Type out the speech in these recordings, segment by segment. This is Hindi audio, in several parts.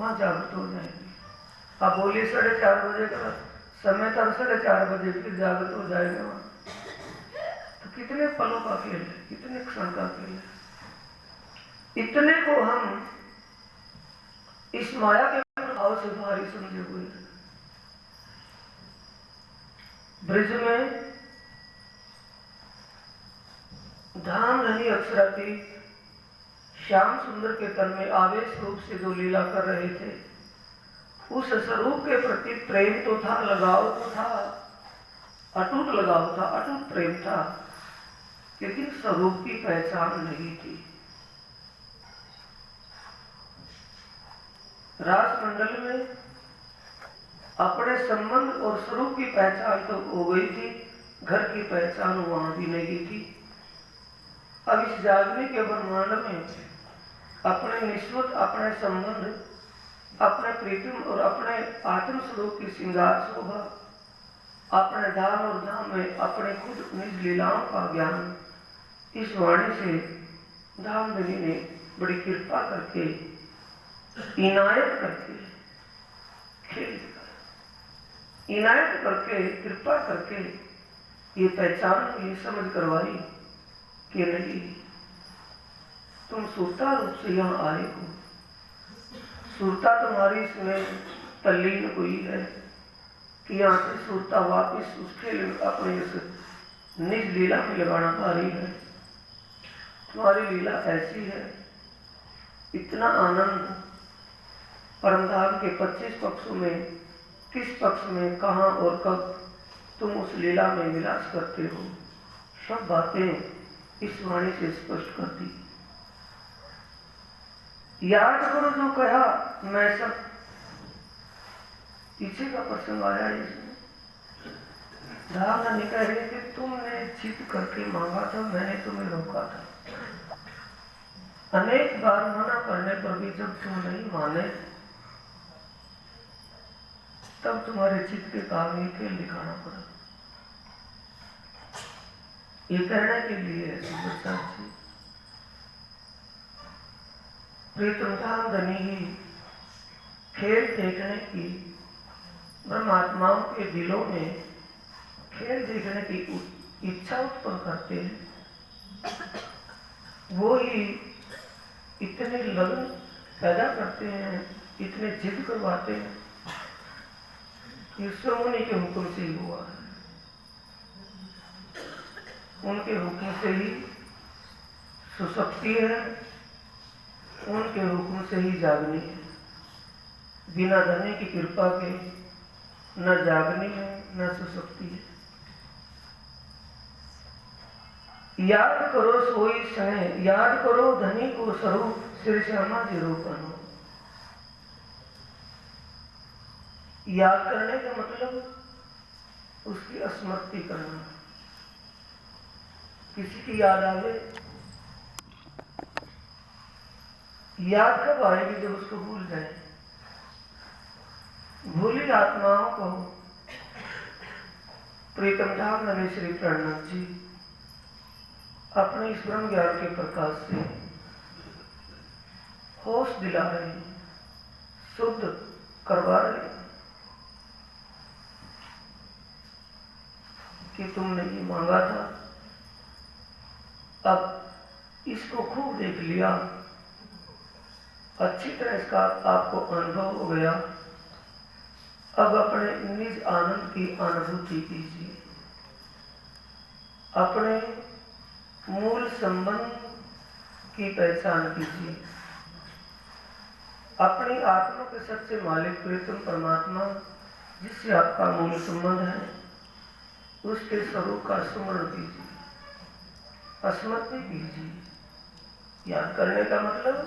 वहाँ जागृत हो जाएंगे। आप बोलिए 4:30 बजे का समय था, 4:30 बजे फिर जागृत हो जाएंगे वहाँ। तो कितने पलों का खेल है, कितने क्षण का खेल है। इतने को हम इस माया के प्रभाव से भारी समझे हुए हैं। ब्रिज में धाम धनी अक्षराती श्याम सुंदर के तन में आवेश रूप से जो लीला कर रहे थे, उस स्वरूप के प्रति प्रेम तो था, लगाव तो था, अटूट लगाव था, अटूट प्रेम था, लेकिन स्वरूप की पहचान नहीं थी। रास मंडल में अपने संबंध और स्वरूप की पहचान तो हो गई थी, घर की पहचान वहां भी नहीं थी। अब इस जागने के ब्रह्मांड में अपने निस्वत, अपने संबंध, अपने प्रीतम और अपने आत्म स्वरूप की श्रृंगार शोभा, अपने धाम और धाम में अपने खुद निज लीलाओं का ज्ञान इस वाणी से धामधनी ने बड़ी कृपा करके, इनायत करके, खेल इनायत करके, कृपा करके ये पहचान, ये समझ करवाई कि नहीं, तुम सुरता रूप से यहाँ आए हो, सुरता तुम्हारी इसमें तल्लीन हुई है कि यहाँ से सुरता वापिस उसके अपने इस निज लीला में लगाना पा रही है। तुम्हारी लीला ऐसी है, इतना आनंद परमधाम के 25 पक्षों में किस पक्ष में, कहाँ और कब तुम उस लीला में विलास करते हो, सब बातें इस वाणी से स्पष्ट कर दी। याद करो जो कहा, मैं सब पीछे का प्रसंग आया इसमें। धाम कह रहे थे तुमने जिद करके मांगा था, मैंने तुम्हें रोका था। अनेक बार मना करने पर भी जब तुम नहीं माने, तब तुम्हारे चित्त के काम ये खेल दिखाना पड़ा। ये कहने के लिए है सुब्रता जी, प्रीतम धाम धनी ही खेल देखने की, ब्रह्मात्माओं के दिलों में खेल देखने की इच्छा उत्पन्न करते हैं। वो ही इतने लगन पैदा करते हैं, इतने जिद करवाते हैं। ईश्वर मुनि के हुक्म से ही हुआ है, उनके हुक्म से ही सुशक्ति है, उनके हुक्म से ही जागनी है। बिना धनी की कृपा के न जागनी है न सुशक्ति है। याद करो सोई सह, याद करो धनी को स्वरूप, श्री श्यामा जी रूपन। याद करने का मतलब उसकी स्मृति करना। किसी की याद आवे, याद कब आएगी? जब उसको भूल जाए। भूली आत्माओं को प्रीतम धाम धनी श्री प्रणनाथ जी अपने इस ब्रह्म ज्ञान के प्रकाश से होश दिला रहे हैं, शुद्ध करवा रहे हैं कि तुमने ये मांगा था, अब इसको खूब देख लिया, अच्छी तरह इसका आपको अनुभव हो गया। अब अपने निज आनंद की अनुभूति कीजिए, अपने मूल संबंध की पहचान कीजिए, अपनी आत्मा के सच्चे मालिक प्रीतम परमात्मा जिससे आपका मूल संबंध है, उसके स्वरूप का स्मरण कीजिए, स्मृति कीजिए। याद करने का मतलब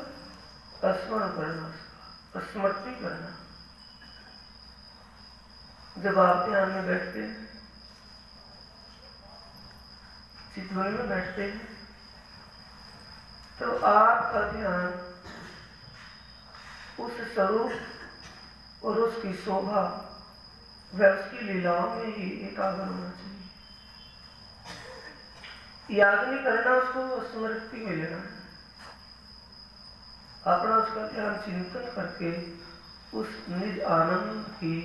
स्मरण करना, स्मृति करना। जब आप ध्यान में बैठते हैं, चितवन में बैठते हैं, तो आपका ध्यान उस स्वरूप और उसकी शोभा व उसकी लीलाओं में ही एकाग्र होना चाहिए। याद नहीं करना, उसको स्मृति में लेना, अपना उसका ध्यान चिंतन करके उस निज आनंद की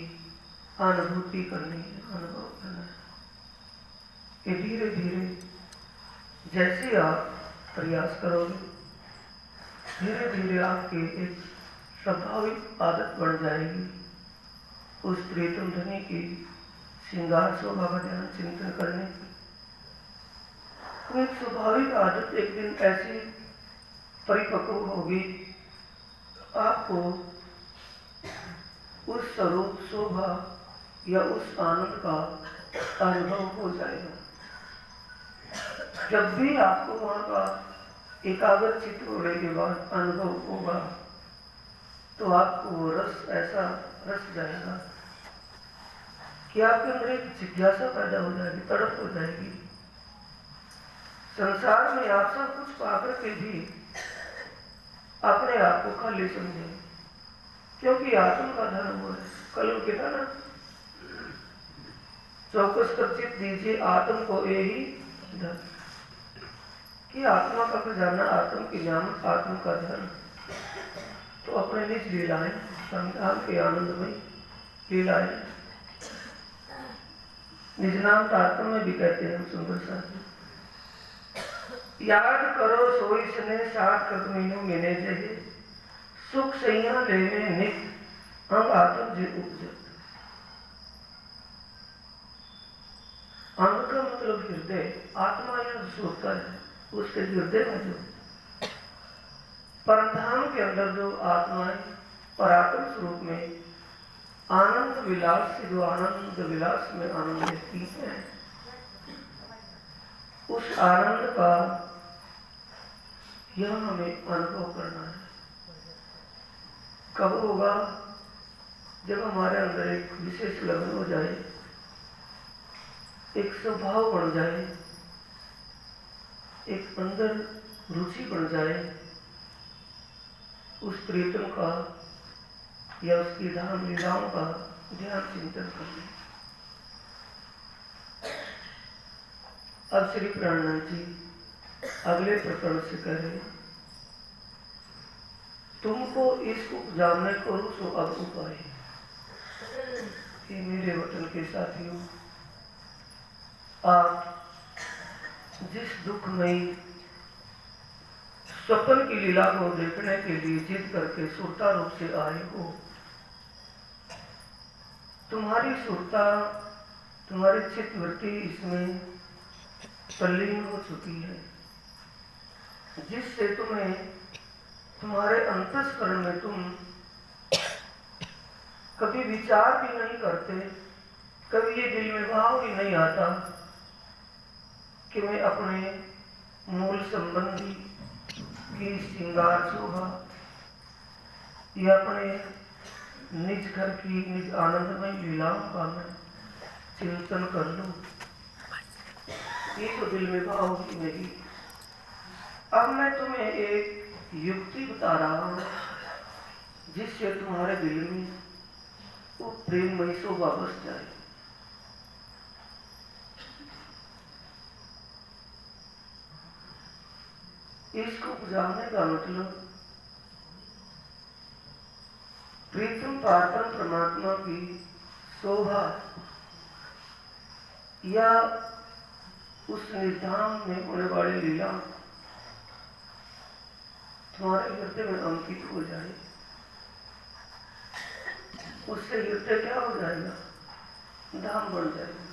अनुभूति करनी है, अनुभव करना है। कि धीरे धीरे जैसे आप प्रयास करोगे, धीरे धीरे आपकी एक स्वाभाविक आदत बन जाएगी उस प्रीतम धनी की श्रृंगार शोभा का ध्यान चिंतन करने की। तो एक स्वाभाविक आदत एक दिन ऐसी परिपक्व होगी, आपको उस स्वरूप शोभा या उस आनंद का अनुभव हो जाएगा। जब भी आपको वहाँ का एकाग्र चित्त होने के बाद अनुभव होगा तो आपको वो रस ऐसा रस जाएगा कि आपके अंदर एक जिज्ञासा पैदा हो जाएगी, तड़प हो जाएगी। संसार में आप सब कुछ पाकर के भी अपने आप को खाली समझेंगे, क्योंकि आत्म का धर्म वो है। कल वो कहता ना, चौकस कर चित दीजिए आत्म को यही धर्म, कि आत्मा का खजाना, आत्म की नामक, आत्म का धर्म। तो अपने निज लीलाएं, संविधान के आनंदमय लीलाएं, निज नाम तारतम्य में भी कहते हैं हम सुंदर साथी। याद करो सोई सने साठ कद महीनों मिले जहे, सुख सैया लेवे नित अंग आत्म जे उपजत। अंग का मतलब हृदय, आत्मा या सोता है उसके हृदय में जो परमधाम के अंदर जो आत्मा है, परात्म स्वरूप में आनंद विलास से जो आनंद विलास में आनंद लेती है, उस आनंद का यह हमें अनुभव करना है। कब होगा? जब हमारे अंदर एक विशेष लगन हो जाए, एक स्वभाव बन जाए, एक अंदर रुचि बन जाए उस प्रीतम का या उसकी धाम लीलाओं का ध्यान चिंतन करने। अब श्री प्राणनाथ जी अगले प्रकरण से कह रहे, तुमको इस उपजाने को सो अब उपाय। ये मेरे वतन के साथियों, आप जिस दुखमयी स्वप्न की लीला को देखने के लिए जिद करके सुरता रूप से आए हो, तुम्हारी सुरता, तुम्हारी चित्तवृत्ति इसमें तल्लीन हो चुकी है, जिससे तुम्हें तुम्हारे अंतस्करण में तुम कभी विचार भी नहीं करते, कभी ये दिल में भाव भी नहीं आता कि मैं अपने मूल संबंधी की श्रृंगार शोभा या अपने निज घर की निज आनंदमय लीलाओं का मैं चिंतन कर लूं। ये तो दिल में भाव ही नहीं। अब मैं तुम्हें एक युक्ति बता रहा हूं जिससे तुम्हारे दिल में वो प्रेममय शोभा बस जाए। इसको बुझाने का मतलब प्रीतम पारतम परमात्मा की शोभा या उस निर्धाम में होने वाली लीला तुम्हारे हृदय में अंकित हो जाए। उससे हृदय क्या हो जाएगा? धाम बन जाएगा।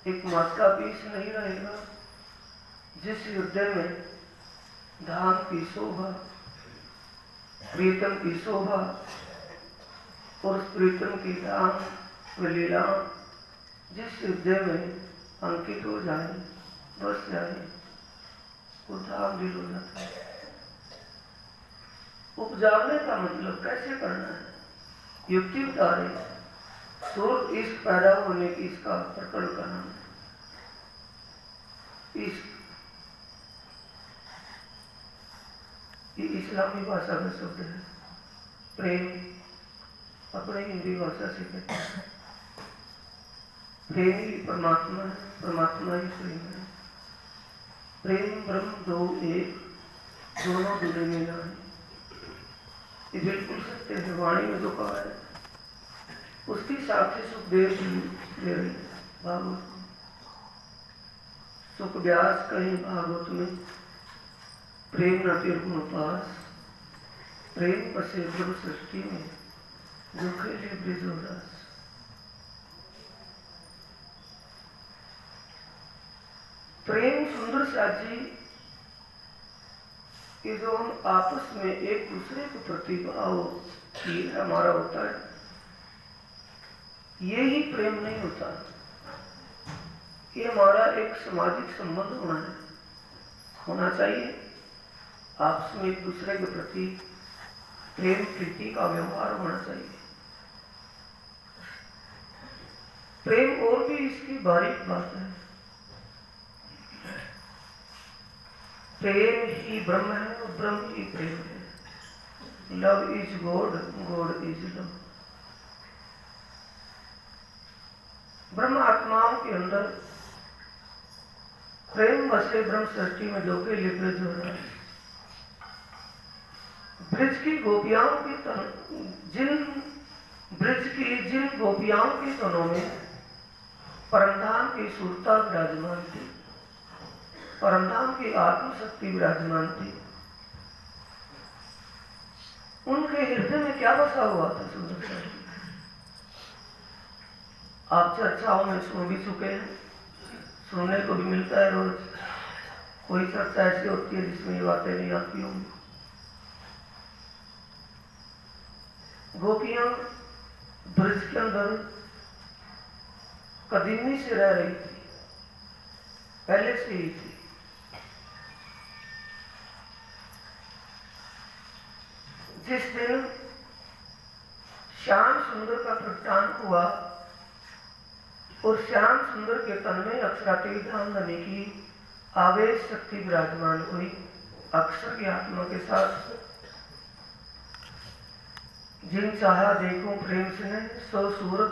एक मास का बीच नहीं रहेगा। जिस हृदय में धाम की शोभा, प्रीतम की शोभा और उस प्रीतम की धाम व लीला जिस हृदय में अंकित हो जाए, बस जाए, वो धाम दिल हो जाता है। उपजाने का मतलब कैसे करना है? युक्ति उतारे तो इश्क पैदा होने की इसका प्रकरण का नाम है। इश्क ये इस्लामी भाषा का शब्द है। प्रेम अपने हिंदी भाषा से कहते हैं। प्रेम ही परमात्मा है, परमात्मा ही प्रेम है। प्रेम ब्रह्म दो एक, दोनों जुड़े मिला है। ये बिल्कुल सत्य है। वाणी में जो कहा है उसकी साक्षी सुखदेव जी दे रही है भागवत को। सुख व्यास कहीं भागवत में, प्रेम न निर्गुण पास, प्रेम बसे ब्रह्म सृष्टि में, जो खेले ब्रिज और रास। प्रेम सुंदर साजी कि जो हम आपस में एक दूसरे के प्रति भाव की हमारा होता है, ये ही प्रेम नहीं होता। ये हमारा एक सामाजिक संबंध होना चाहिए। आपस में एक दूसरे के प्रति प्रेम प्रीति का व्यवहार होना चाहिए। प्रेम और भी इसकी बारीक बात है। प्रेम ही ब्रह्म है और ब्रह्म ही प्रेम है। Love is God, God is love. ब्रह्म आत्माओं के अंदर प्रेम बसे ब्रह्म सृष्टि में, जो के लिए ब्रिज हो रहा है। ब्रिज की गोपियाओं की जिन गोपियाओं के तनों में परमधाम की सुरता विराजमान थी, परमधाम की आत्मशक्ति विराजमान थी, उनके हृदय में क्या बसा हुआ था सुंदर सा। आप चर्चाओं में सुन भी चुके हैं, सुनने को भी मिलता है रोज। कोई चर्चा ऐसी होती है जिसमें ये बातें नहीं आती होंगी। गोपियां ब्रज के अंदर कदीमी से रह रही थी, पहले से ही थी। जिस दिन श्याम सुंदर का प्रगटान हुआ और श्याम सुंदर के तन में अक्षरातीत धाम धनी की आवेश शक्ति विराजमान हुई, अक्षर की आत्मा के साथ। जिन चाहा देखो प्रेम से सो सूरत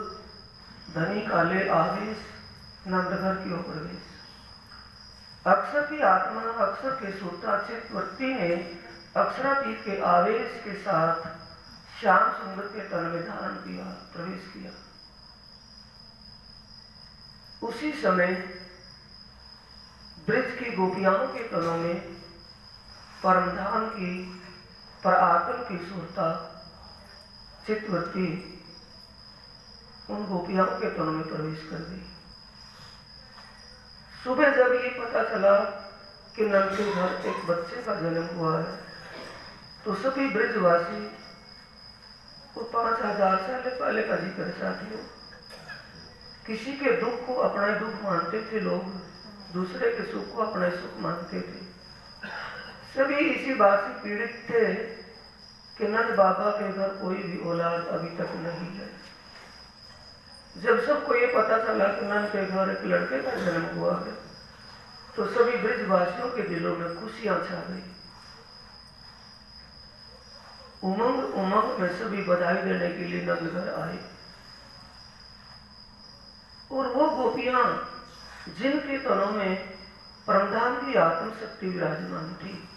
धनी काले आवेश, नंदघर की ओर प्रवेश। अक्षर की आत्मा, अक्षर के सूता चित्तवृत्ति ने अक्षरातीत के आवेश के साथ श्याम सुंदर के तन में धारण किया, प्रवेश किया। उसी समय ब्रज की गोपियाओं के तनों में परमधाम की परातल की सुरता चित्तवृत्ति उन गोपियाओं के तनों में प्रवेश कर गई। सुबह जब ये पता चला कि नंद के घर एक बच्चे का जन्म हुआ है, तो सभी ब्रजवासी वो 5000 साल पहले का जिक्र साथियों, किसी के दुख को अपना दुख मानते थे लोग, दूसरे के सुख को अपना सुख मानते थे। सभी इसी बात से पीड़ित थे कि नंद बाबा के घर कोई भी औलाद अभी तक नहीं है। जब सबको ये पता चला कि नंद के घर एक लड़के का जन्म हुआ है, तो सभी ब्रजवासियों के दिलों में खुशियां छा गई। उमंग उमंग में सभी बधाई देने के लिए नंद घर आए। और वो गोपियां जिनके तनों में परमधाम की आत्मशक्ति विराजमान थी,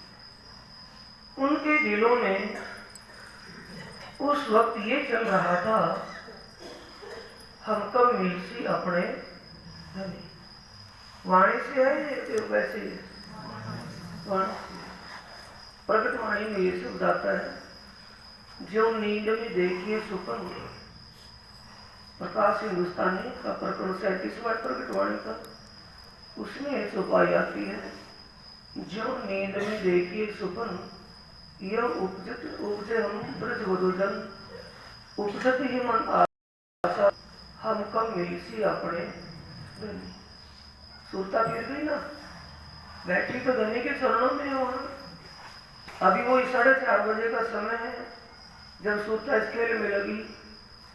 उनके दिलों में उस वक्त ये चल रहा था, हम कब मिलसी अपने धनी। वाणी से है वैसे प्रकट वाणी में ये शब्द आता है, जो नींद में देखिए सुपन। प्रकाश हिंदुस्तानी का प्रकरण 37वां प्रकट वाणी का, उसमें एक चौपाई आती है, जो नींद में देखिए सुपन, यह उपजे हम ब्रज वधूजन, उपजत ही मन आशा, हम कम मिलसी अपने धनी। सुरता गिर गई ना, बैठी तो धनी के चरणों में है वहां। अभी वो 4:30 बजे का समय है जब सुरता इस खेल में लगी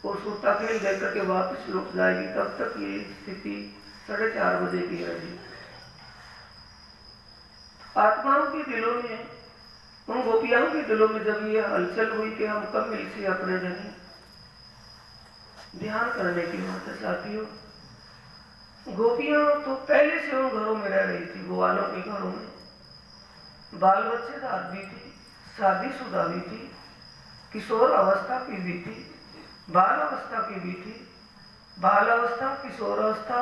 और सुरता खेल देख करके वापस रुक जाएगी, तब तक ये स्थिति 4:30 बजे की रहेगी। आत्माओं के दिलों में, उन गोपियाओं के दिलों में जब ये हलचल हुई कि हम कब मिलसी अपने धनी, ध्यान करने की बात है साथियों। गोपियां तो पहले से उन घरों में रह रही थी, ग्वालों के घरों में, बाल बच्चेदार भी थी, शादीशुदा भी थी, किशोर अवस्था की बीती, बाल अवस्था की बीती, बाल अवस्था, किशोर अवस्था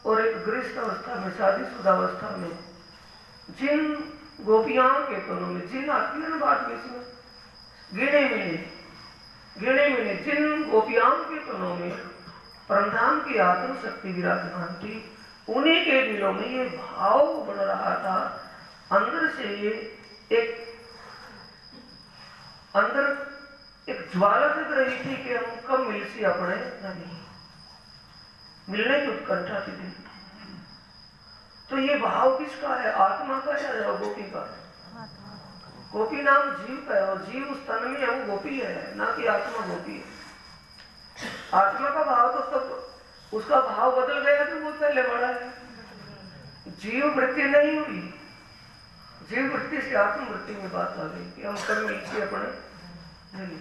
और एक गृहस्थ अवस्था में, शादीशुदा अवस्था में जिन गोपियाओं के तनों में, जिन आती है ना बात में गिने मिने जिन गोपियाओं के तनों में परमधाम की आत्म शक्ति विराजमान थी, उन्हीं के दिलों में ये भाव बन रहा था, अंदर से ये अंदर एक ज्वाला जग रही थी कि हम कब मिल सी अपने नहीं मिलने की उत्कंठा थी दिल। तो ये भाव किसका है? आत्मा का या गोपी का? गोपी नाम जीव का है, और जीव उस तन में है, वो गोपी है, ना कि आत्मा गोपी है। आत्मा का भाव तो तब उसका भाव बदल गया तो वो पहले बड़ा है। जीव वृत्ति नहीं हुई, जीव वृत्ति से आत्म वृत्ति में बात आ गई कि हम कब मिलते अपने नहीं।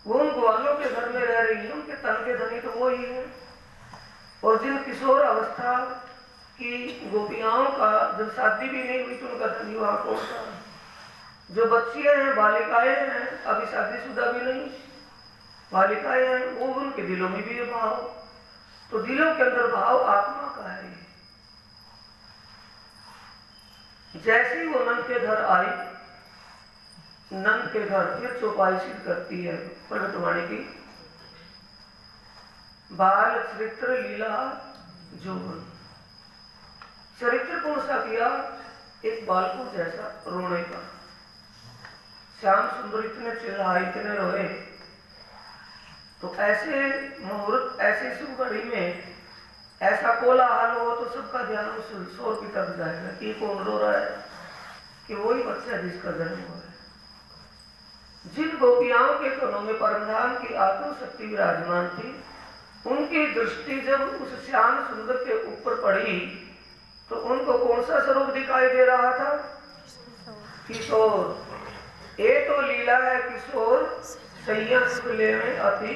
वो उन ग्वालों के घर में रह रही है, उनके तन के धनी तो वो ही है। और जिन किशोर अवस्था की गोपियाओं का जब शादी भी नहीं हुई तो उनका धनी वहां कौन था? जो बच्चियां हैं, बालिकाएं हैं, अभी शादीशुदा भी नहीं, बालिकाएं हैं, वो उनके दिलों में भी ये भाव। तो दिलों के अंदर भाव आत्मा का है। जैसे ही वो नंद के घर आई, नंद के घर फिर चौपाई सिद्ध करती है प्रगटवाणी की, बाल चरित्र लीला जोवन। चरित्र कौन सा किया? एक बालकों जैसा रोने का। श्याम सुंदर इतने चिल्लाए, इतने रोए, तो ऐसे मुहूर्त, ऐसे शुभ घड़ी में ऐसा कोलाहल हो तो सबका ध्यान उस शोर की तरफ जाएगा कि कौन रो रहा है, कि वही बच्चा जिसका जन्म हुआ है। जिन गोपियाओं के कनों में परमधाम की आत्म शक्ति विराजमान थी, उनकी दृष्टि जब उस श्याम सुंदर के ऊपर पड़ी तो उनको कौन सा स्वरूप दिखाई दे रहा था? किशोर। ये तो लीला है किशोर सैया सुख लेवे अति।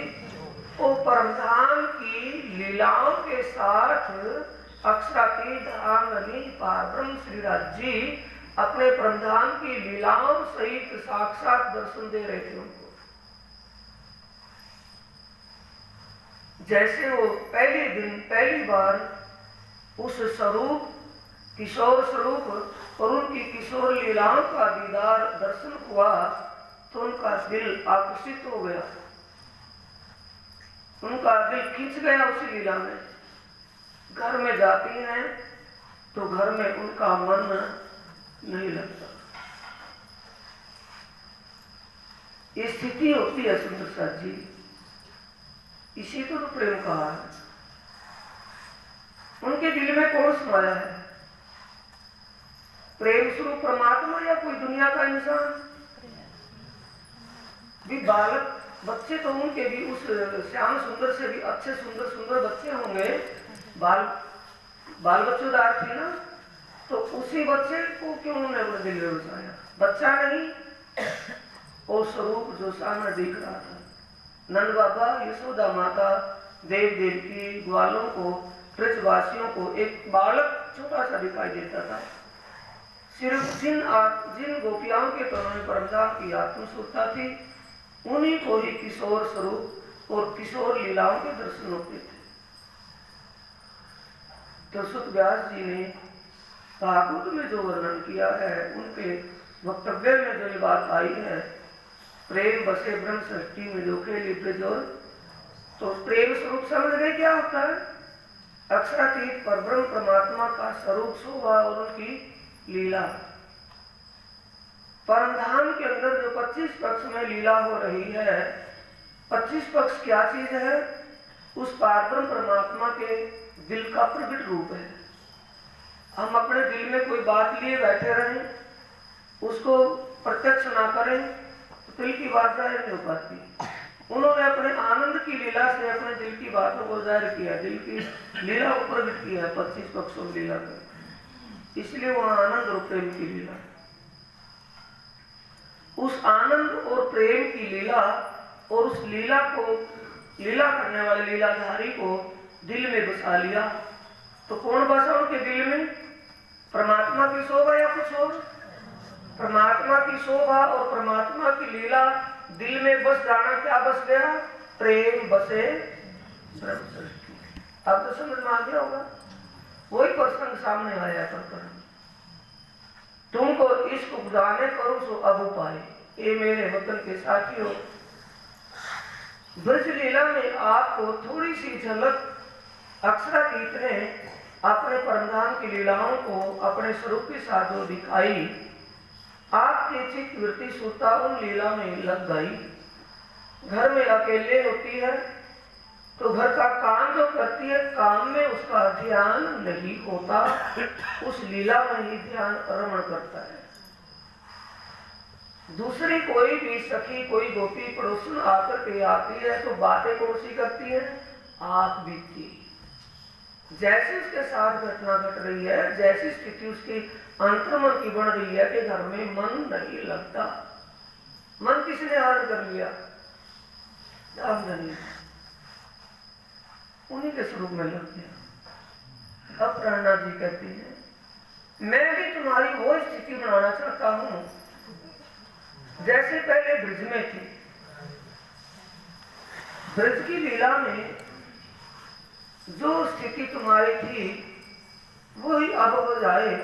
वो परमधाम की लीलाओं के साथ अक्षरातीत धामनी पारब्रह्म श्री राज जी अपने परमधाम की लीलाओं सहित साक्षात दर्शन दे रहे थे उनको। जैसे वो पहले दिन पहली बार उस स्वरूप, किशोर स्वरूप और उनकी किशोर लीलाओं का दीदार दर्शन हुआ तो उनका दिल आकर्षित हो गया, उनका दिल खींच गया उसी लीला में। घर में जाती हैं तो घर में उनका मन नहीं लगता। ये स्थिति होती है सुंदर साथ जी, इसी तो प्रेम कहा है। उनके दिल में कौन समाया है? प्रेम स्वरूप परमात्मा या कोई दुनिया का इंसान? भी बालक बच्चे तो उनके भी उस श्याम सुंदर से भी अच्छे सुंदर सुंदर बच्चे होंगे। बाल बच्चोदार थी ना, तो उसी बच्चे को क्यों उन्होंने अपने दिल में बसाया? बच्चा नहीं, वो स्वरूप जो सामने दिख रहा था। नंद बाबा, यशोदा माता, देव देवकी, ग्वालों को, ब्रजवासियों को एक बालक छोटा सा दिखाई देता था। सिर्फ जिन गोपियाओं के तनों में परमधाम की आत्मस्फूर्ता थी, उन्हीं को ही किशोर स्वरूप और किशोर लीलाओं के दर्शन होते थे। तो सुत व्यास जी ने भागवत में जो वर्णन किया है, उनके वक्तव्य में जो ये बात आई है, प्रेम बसे ब्रह्म सृष्टि में जो खेली ब्रजोर, तो प्रेम स्वरूप समझ गए क्या होता है? अक्षरातीत परब्रह्म परमात्मा का स्वरूप शोभा और उनकी लीला। परमधाम के अंदर जो 25 पक्ष में लीला हो रही है, 25 पक्ष क्या चीज है? उस परब्रह्म परमात्मा के दिल का प्रकट रूप है। हम अपने दिल में कोई बात लिए बैठे रहें, उसको प्रत्यक्ष ना करें तो दिल की बात जाहिर नहीं हो पाती। उन्होंने अपने आनंद की लीला से अपने दिल की बातों को जाहिर किया, दिल की लीला को प्रकट किया है 25 पक्षों की लीला में। इसलिए वहां आनंद और प्रेम की लीला। उस आनंद और प्रेम की लीला और उस लीला को, लीला करने वाले लीलाधारी को दिल में बसा लिया, तो कौन बसा उनके दिल में? परमात्मा की शोभा या कुछ और? परमात्मा की शोभा और परमात्मा की लीला दिल में बस जाना, क्या बस गया? प्रेम बसे ब्रह्म सृष्टि। अब तो समझ में आ गया होगा। वही प्रसंग सामने आया पर तुमको इश्क उपजाने करो सो अब उपाय। ये मेरे वतन के साथियों, ब्रज लीला में आपको थोड़ी सी झलक अक्षरातीत ने अपने परमधाम की लीलाओं को अपने स्वरूप के साथ जो दिखाई, आपकी चित्त वृत्ति सुता उन लीला में लग गई। घर में अकेले होती है तो घर का काम जो करती है, काम में उसका ध्यान नहीं होता, उस लीला में ही ध्यान रमण करता है। दूसरी कोई भी सखी, कोई गोपी पड़ोसन आकर के आती है तो बातें कौन सी करती है? आप बीती। जैसे उसके साथ घटना घट रही है, जैसी स्थिति उसकी अंतर्मन की बन रही है कि घर में मन नहीं लगता। मन किसने हरण कर लिया? नहीं, उन्हीं के स्वरूप में लग गया। अब प्रेरणा जी कहती है, मैं भी तुम्हारी वो स्थिति बनाना चाहता हूं जैसे पहले ब्रज में थी। ब्रज की लीला में जो स्थिति तुम्हारी थी वही अब हो जाए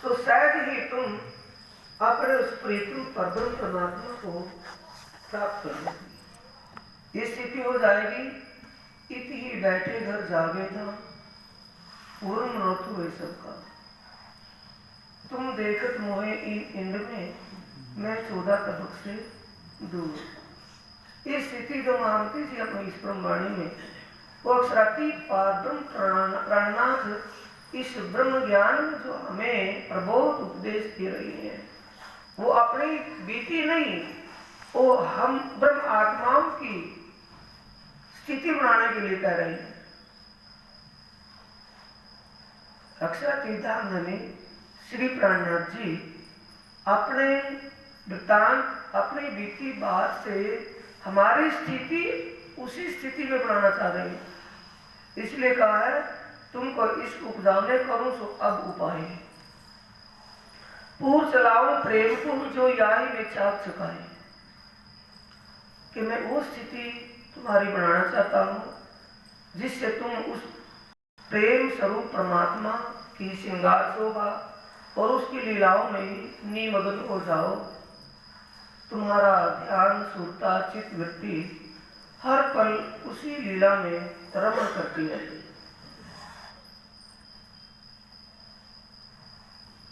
तो शायद ही तुम अपने उस प्रीतम परब्रह्म परमात्मा को प्राप्त कर लोगे। ये स्थिति हो जाएगी। इत ही बैठे घर जागे था पूर्ण मनोथ हुए सबका। तुम देखत मोहे इन इंद्र में मैं 14 तबक से दूर। ये स्थिति जो मानती थी अपनी इस ब्रह्मवाणी में, वो अक्षरातीत परब्रह्म प्राणनाथ इस ब्रह्म ज्ञान में जो हमें प्रबोध उपदेश दे रही है, वो अपनी बीती नहीं, वो हम ब्रह्म आत्माओं की स्थिति बनाने के लिए कह रही है। अक्षरातीतांग में श्री प्राणनाथ जी अपने वृत्तांत, अपनी बीती बात से हमारी स्थिति उसी स्थिति में बनाना चाह रहे हैं। इसलिए कहा है, तुमको इस उपजाने करूं सो अब उपाय। पूर चलाऊं प्रेम को जो याही में चाक चुकाए। कि मैं वो स्थिति तुम्हारी बनाना चाहता हूं जिससे तुम उस प्रेम स्वरूप परमात्मा की श्रृंगार शोभा और उसकी लीलाओं में निमग्न हो जाओ। तुम्हारा ध्यान, सुरता, चित्त वृत्ति हर पल उसी लीला में रमण करती है।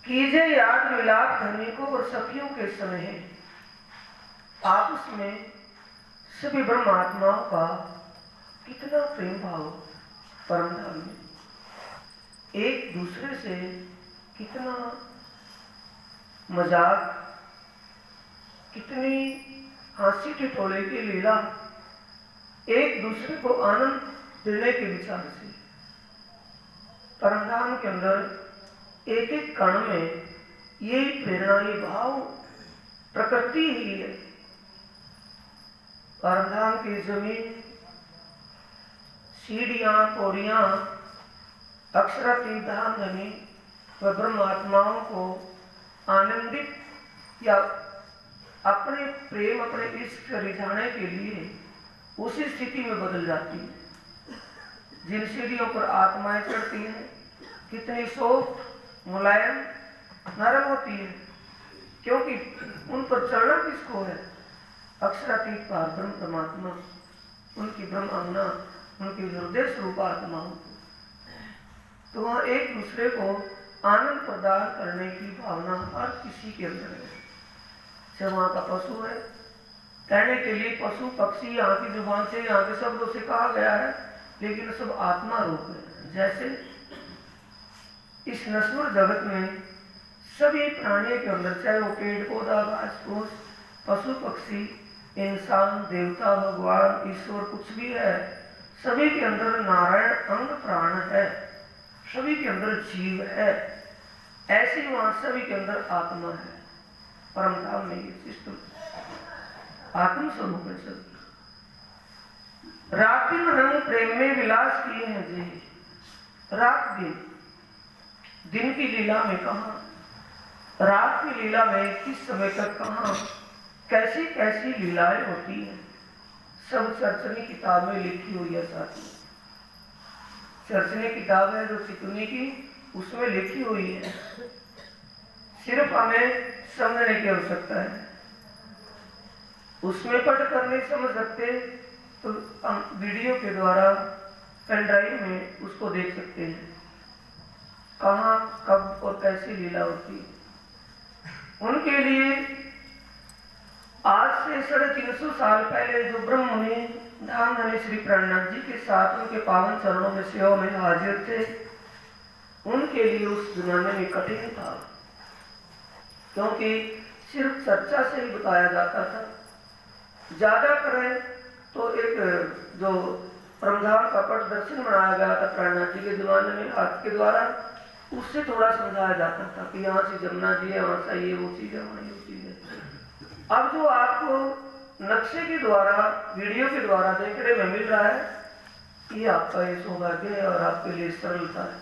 कीजे याद मिलाप धनिकों और सखियों के समय आपस में सभी ब्रह्मात्माओं का कितना प्रेम भाव परमधाम में, एक दूसरे से कितना मजाक, कितनी हास्य ठिठोले की लीला, एक दूसरे को आनंद देने के विचार से। परमधाम के अंदर एक एक कण में यही प्रेरणा, ये भाव प्रकृति ही है। परमधाम की जमीन, सीढ़ियां, पौड़ियां अक्षरातीत धाम धनी व ब्रह्मात्माओं को आनंदित या अपने प्रेम, अपने इश्क से रिझाने के लिए उसी स्थिति में बदल जाती है। जिन सीढ़ियों पर आत्माएं चढ़ती हैं कितनी सॉफ्ट, मुलायम, नरम होती है, क्योंकि उन पर चढ़ना किसको है? अक्षरातीत पार ब्रह्म परमात्मा, उनकी ब्रह्म अंगना, उनकी हृदय स्वरूप आत्माओं को। तो वहाँ एक दूसरे को आनंद प्रदान करने की भावना हर किसी के अंदर है। चाहे वहाँ का पशु है, कहने के लिए पशु पक्षी यहाँ की जुबान से, यहाँ के शब्दों से कहा गया है, लेकिन सब आत्मा रूप है। जैसे इस नश्वर जगत में सभी प्राणियों के अंदर, चाहे वो पेड़ पौधा, घास फूस, पशु पक्षी, इंसान, देवता, भगवान, ईश्वर, कुछ भी है, सभी के अंदर नारायण अंग प्राण है, सभी के अंदर जीव है। ऐसे ही वहां सभी के अंदर आत्मा है। परमधाम में ये सिस्टम आत्म स्वरूप है। सब रात दिन हम प्रेम में विलास किए हैं जी। रात दिन, दिन की लीला में कहा, रात की लीला में किस समय तक कहा, कैसी कैसी लीलाएं होती हैं, सब चर्चनी किताब में लिखी हुई है साथी। चर्चनी किताब है जो चितुनी की, उसमें लिखी हुई है, सिर्फ हमें समझने की आवश्यकता है। उसमें पढ़ कर नहीं समझ सकते तो हम वीडियो के द्वारा पेन ड्राइव में उसको देख सकते हैं, कहाँ कब और कैसी लीला होती है। उनके लिए आज से 350 साल पहले जो ब्रह्म मुनि धाम धनी श्री प्राणनाथ जी के साथ उनके पावन चरणों में सेवा में हाजिर थे, उनके लिए उस जमाने में कठिन था, क्योंकि सिर्फ चर्चा से ही बताया जाता था। ज्यादा करें तो एक जो परमधाम का पट दर्शन बनाया गया था प्राणनाथ जी के जमाने में हाथ के द्वारा, उससे थोड़ा समझाया जाता था कि यहाँ से जमुना जी है, वहां से ये वो चीज है, वहां ये चीज है। अब जो आपको नक्शे के द्वारा वीडियो के द्वारा देखने में मिल रहा है, ये आपका ये सौभाग्य है और आपके लिए सरलता है।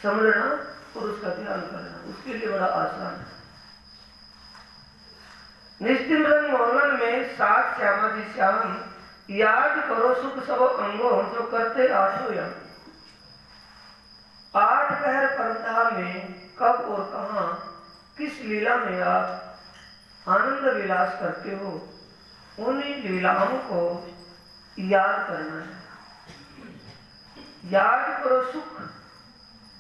समझना और उसका ध्यान करना उसके लिए बड़ा आसान है। निश्चित रंग मोहन में सात श्यामा जी श्याम, याद करो सुख सब अंगो जो करते आठों यम। 8 पहर परमधाम में कब और कहां किस लीला में आप आनंद विलास करते हो, उन्हीं लीलाओं को याद करना है। याद करो सुख,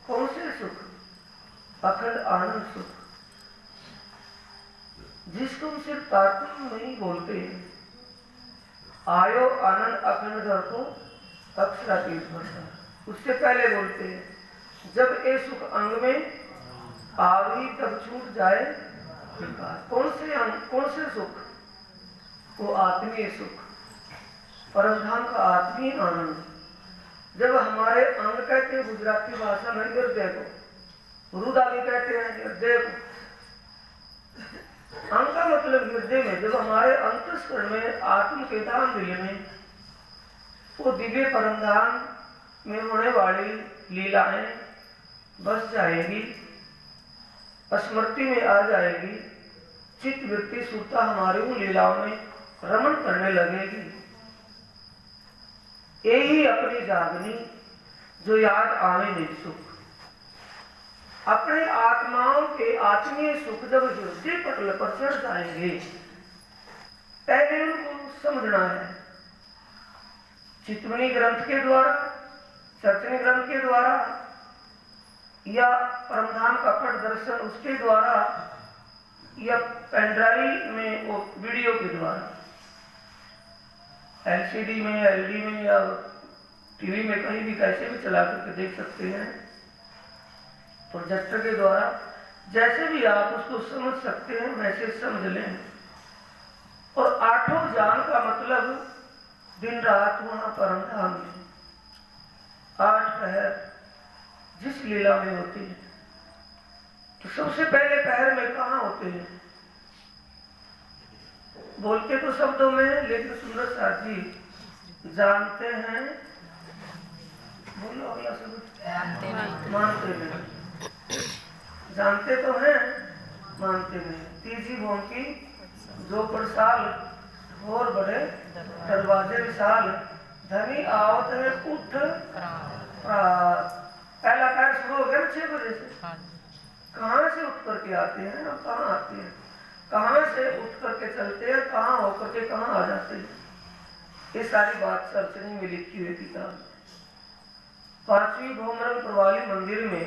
कौन से सुख? अखंड आनंद सुख, जिसको हम सिर्फ तात्पर्य नहीं बोलते। आयो आनंद अखंड घर को अक्षरातीत भरता, उससे पहले बोलते हैं जब ये सुख अंग में आवी तब छूट जाए विकार। कौन से अंग, कौन से सुख? वो आत्मीय सुख, परमधाम का आत्मीय आनंद। जब हमारे अंग कहते हैं गुजराती भाषा में हृदय को, रुदा भी कहते हैं हृदय को। अंग का मतलब हृदय में, जब हमारे अंतस्करण में आत्म के धाम दिल में वो दिव्य परमधाम में होने वाली लीलाएं बस जाएगी, स्मृति में आ जाएगी, चित्त वृत्ति सुरता हमारी उन लीलाओं में रमण करने लगेगी। यही अपनी जागनी जो याद आवे निज सुख। अपने आत्माओं के आत्मीय सुख जब हृदय पटल पर चढ़ जाएंगे, पहले उनको समझना है। चितवनी ग्रंथ के द्वारा, चर्चनी ग्रंथ के द्वारा या परमधाम का पट दर्शन उसके द्वारा या पेनड्राइव में वो वीडियो के द्वारा, एलसीडी में, एलडी में या टीवी में कहीं भी कैसे भी चला करके देख सकते हैं। प्रोजेक्टर के द्वारा जैसे भी आप उसको समझ सकते हैं वैसे समझ लें। और आठों जान का मतलब दिन रात वहां परमधाम में 8 पहर जिस लीला में होती है। तो सबसे पहले पहर में कहाँ होते हैं? बोलते तो शब्दों में, लेकिन सुंदर साथ जी जानते हैं, बोलो अगला शब्द, मानते नहीं। जानते तो हैं, मानते नहीं। तीसरी भूम की जो प्रसाल और बड़े दरवाजे विशाल, धनी आवत है उठ पहला पैर शुरू हो गया 6 बजे से। कहाँ से उठ करके आते हैं और कहाँ आते हैं, कहाँ से उठ करके चलते हैं, कहाँ होकर के कहाँ आ जाते हैं। ये सारी बात चर्चनी में लिखी हुई किताब। 5वीं भौमरंग प्रवाली मंदिर में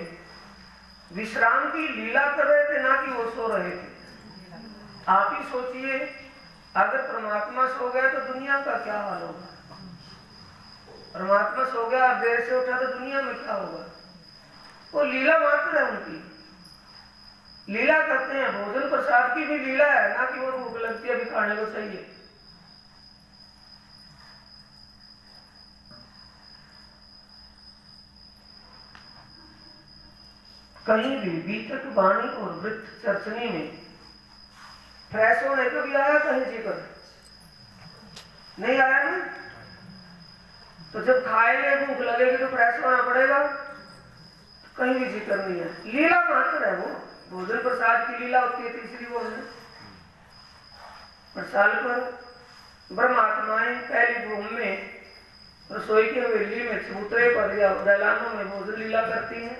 विश्राम की लीला कर रहे थे, ना कि वो सो रहे थे। आप ही सोचिए, अगर परमात्मा सो गया तो दुनिया का क्या हाल होगा? परमात्मा सो गया, देर से उठा तो दुनिया में क्या होगा? वो लीला मात्र है उनकी। लीला करते हैं, भोजन प्रसाद की भी लीला है, ना कि वो भूख लगती है अभी खाने को चाहिए। कहीं भी बीतक वाणी और वृत्त चर्चनी में फ्रेश होने को भी आया कहीं जिक्र नहीं आया ना? तो जब खाएंगे भूख लगेगी तो फ्रेश होना पड़ेगा, कहीं भी जिक्र नहीं है। लीला मात्र है वो, भोजन प्रसाद की लीला होती है तीसरी वो है। साल पर ब्रह्मात्माएं पहली भूमि में रसोई की हवेली में चबूतरे पर या दैलानों में भोजन लीला करती हैं।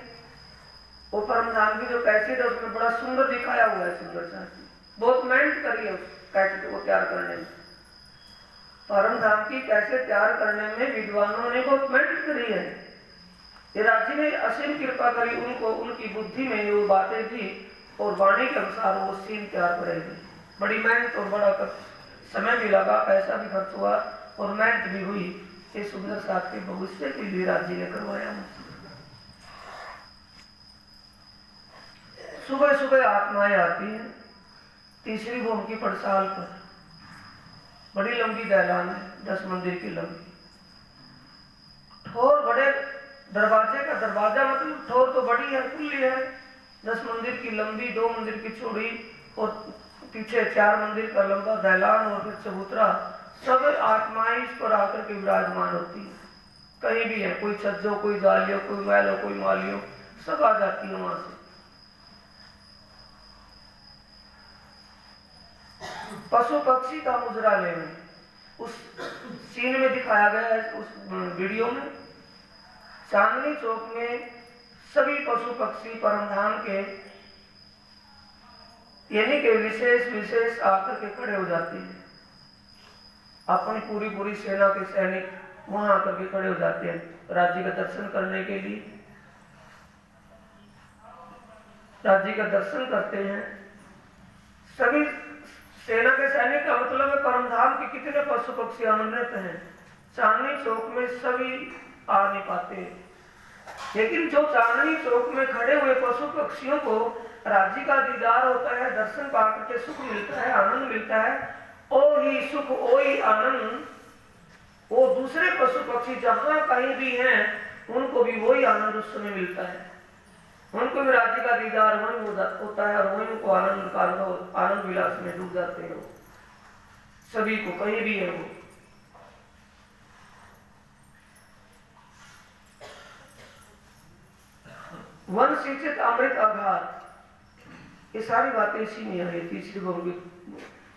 वो परम धाम की जो कैसेट है उसमें बड़ा सुंदर दिखाया हुआ है, सुंदर सा बहुत मेहनत करी है उस कैसेट को तैयार करने में। परम धाम की कैसेट तैयार करने में विद्वानों ने बहुत मेहनत करी है। ये राज्य ने असीम कृपा करी उनको, उनकी बुद्धि में वो बातें दी और वाणी के अनुसार वो सीन तैयार करेगी। बड़ी मेहनत और बड़ा समय भी लगा, पैसा भी खर्च हुआ और मेहनत भी हुई। ये सुंदर साथ के भविष्य के लिए राज्य ने करवाया। सुबह सुबह आत्माएं आती हैं तीसरी भूमि की पड़साल पर। बड़ी लंबी दैलान है, 10 मंदिर की लंबी। ठोर बड़े दरवाजे का दरवाजा, मतलब ठोर तो बड़ी है, खुली है, 10 मंदिर की लंबी, 2 मंदिर की चौड़ी और पीछे 4 मंदिर का लंबा दैलान और फिर चबूतरा। सब आत्माएं इस पर आकर के विराजमान होती है। कहीं भी है, कोई छज्जो, कोई जालियो, कोई मैलो, कोई मालियो, सब आ जाती है वहां से। पशु पक्षी का मुजरालय में उस सीन में दिखाया गया है, उस वीडियो में चांदनी चौक में सभी पशु पक्षी परमधाम के यानी कि विशेष आकर के खड़े हो जाते हैं। अपनी पूरी सेना के सैनिक वहां आकर के खड़े हो जाते हैं राज्य का दर्शन करने के लिए। राज्य का दर्शन करते हैं सभी सेना के सैनिक का मतलब है परमधाम के कितने पशु पक्षी आमंत्रित हैं। चांदनी चौक में सभी आ नहीं पाते, लेकिन जो चांदनी चौक में खड़े हुए पशु पक्षियों को राज्य का दीदार होता है, दर्शन पाकर के सुख मिलता है, आनंद मिलता है। ओ ही सुख, ओ ही आनंद, वो दूसरे पशु पक्षी जहां कहीं भी हैं उनको भी वही आनंद उस समय मिलता है। उनको भी राज्य का दीदार वही होता है और वही उनको आनंद विलास में डूब जाते हैं। सभी को कहीं भी है वो। वन सिंचित अमृत आघात, ये सारी बातें इसी में आई थी।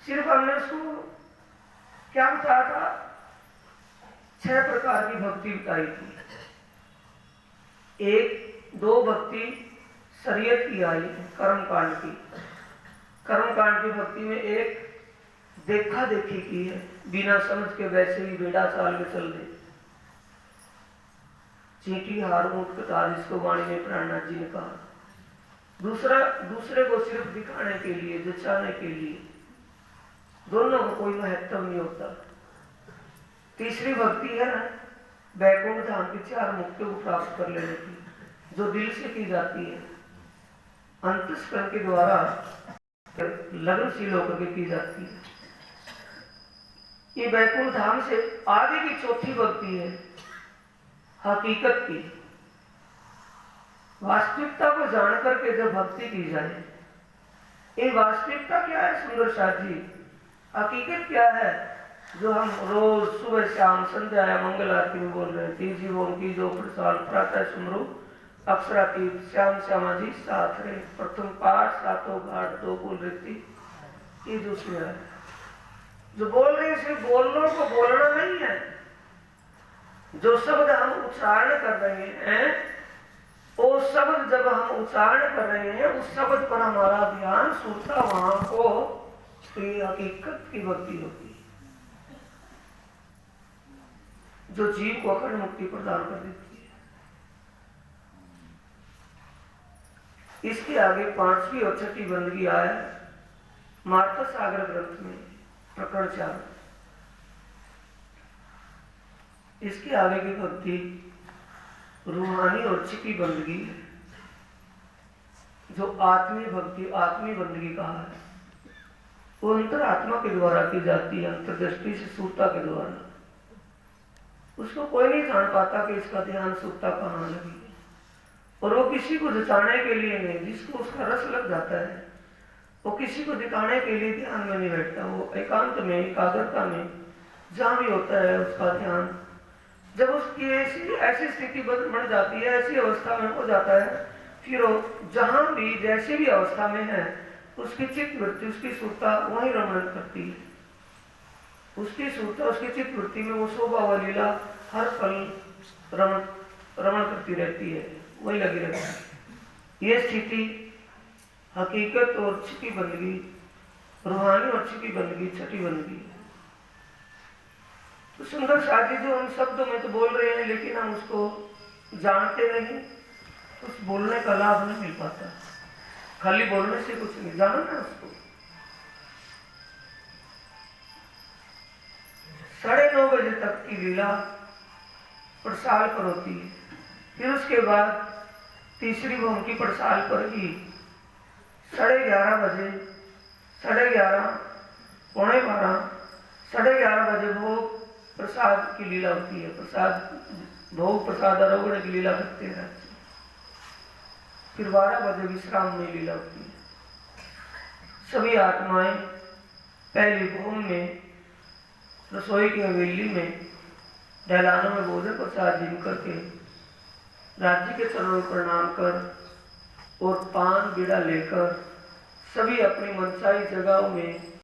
सिर्फ हमने उसको क्या बताया था, 6 प्रकार की भक्ति बताई थी। 1-2 भक्ति शरीयत की आई है, कर्मकांड की। कर्मकांड की भक्ति में एक देखा देखी की है, बिना समझ के वैसे ही बेड़ा चाल में चल दे। चींटी हार ऊंट कतार, जिसको वाणी में प्राणनाथ जी ने कहा। दूसरे को सिर्फ दिखाने के लिए, जचाने के लिए, दोनों को कोई महत्व नहीं होता। तीसरी भक्ति है ना, वैकुंठ धाम की 4 मुक्तियों को प्राप्त कर लेने की, जो दिल से की जाती है, अंतस्करण के द्वारा लगनशील होकर के की जाती है। ये वैकुंठ धाम से आगे की चौथी भक्ति है हकीकत की, वास्तविकता को जानकर के जब भक्ति की जाए। ये वास्तविकता क्या है सुंदर शाह जी, हकीकत क्या है जो हम रोज सुबह शाम संध्या या मंगल आरती में बोल रहे हैं। तीजी बोल की जो प्रसाद प्रातः सुमरू अक्षरातीत श्याम श्यामा जी साथ रहे, प्रथम पाठ 7 घाट 2 कुल रीति, ये जो है जो बोल रहे हैं सिर्फ बोलने को बोलना नहीं है। जो शब्द हम उच्चारण कर रहे हैं, वो शब्द जब हम उच्चारण कर रहे हैं, उस शब्द पर हमारा ध्यान सुरता वहां को, तो ये हकीकत की भक्ति होती है जो जीव को अखंड मुक्ति प्रदान कर देती है। इसके आगे 5वीं और 6ठी बंदगी आया मार्ता सागर ग्रंथ में, प्रकरण 4। इसके आगे की भक्ति रूहानी और 6ठी बंदगी है, जो आत्मीय भक्ति, आत्मीय बंदगी कहा है। वो अंतरात्मा के द्वारा की जाती है, अंतर्दृष्टि से सुरता के द्वारा। उसको कोई नहीं जान पाता कि इसका ध्यान सुरता कहाँ लगी है, और वो किसी को जचाने के लिए नहीं, जिसको उसका रस लग जाता है वो किसी को दिखाने के लिए ध्यान में नहीं बैठता। वो एकांत में, एकाग्रता में जहाँ भी होता है उसका ध्यान, जब उसकी ऐसी स्थिति बन जाती है, ऐसी अवस्था में हो जाता है, फिर वो जहां भी जैसी भी अवस्था में है उसकी चित्त वृत्ति, उसकी सुरता वहीं रमण करती है। उसकी सूरता, उसकी चित्तवृत्ति में वो शोभा व लीला हर पल रमण रमण करती रहती है, वही लगी रहती है। ये स्थिति हकीकत और छिपी बंदगी, रूहानी और छिपी बंदगी, छठी बंदगी है। तो सुंदर शादी जो हम शब्दों में तो बोल रहे हैं, लेकिन हम उसको जानते नहीं, उस बोलने का लाभ नहीं मिल पाता। खाली बोलने से कुछ नहीं, जानो ना उसको। 9:30 बजे तक की लीला पड़साल पर होती है, फिर उसके बाद तीसरी भूमि की पड़साल पर ही 11:30 बजे, 11:30, 11:15, 11:30 बजे भोग प्रसाद की लीला होती है। प्रसाद भोग प्रसाद आरोहण की लीला करते हैं। फिर 12 बजे विश्राम में लीला होती है। सभी आत्माएं पहली भूमि में रसोई की हवेली में डहलानों में भोजन प्रसाद जिम करके राज्य के चरणों प्रणाम कर और पान बीड़ा लेकर सभी अपनी मनसाई जगहों में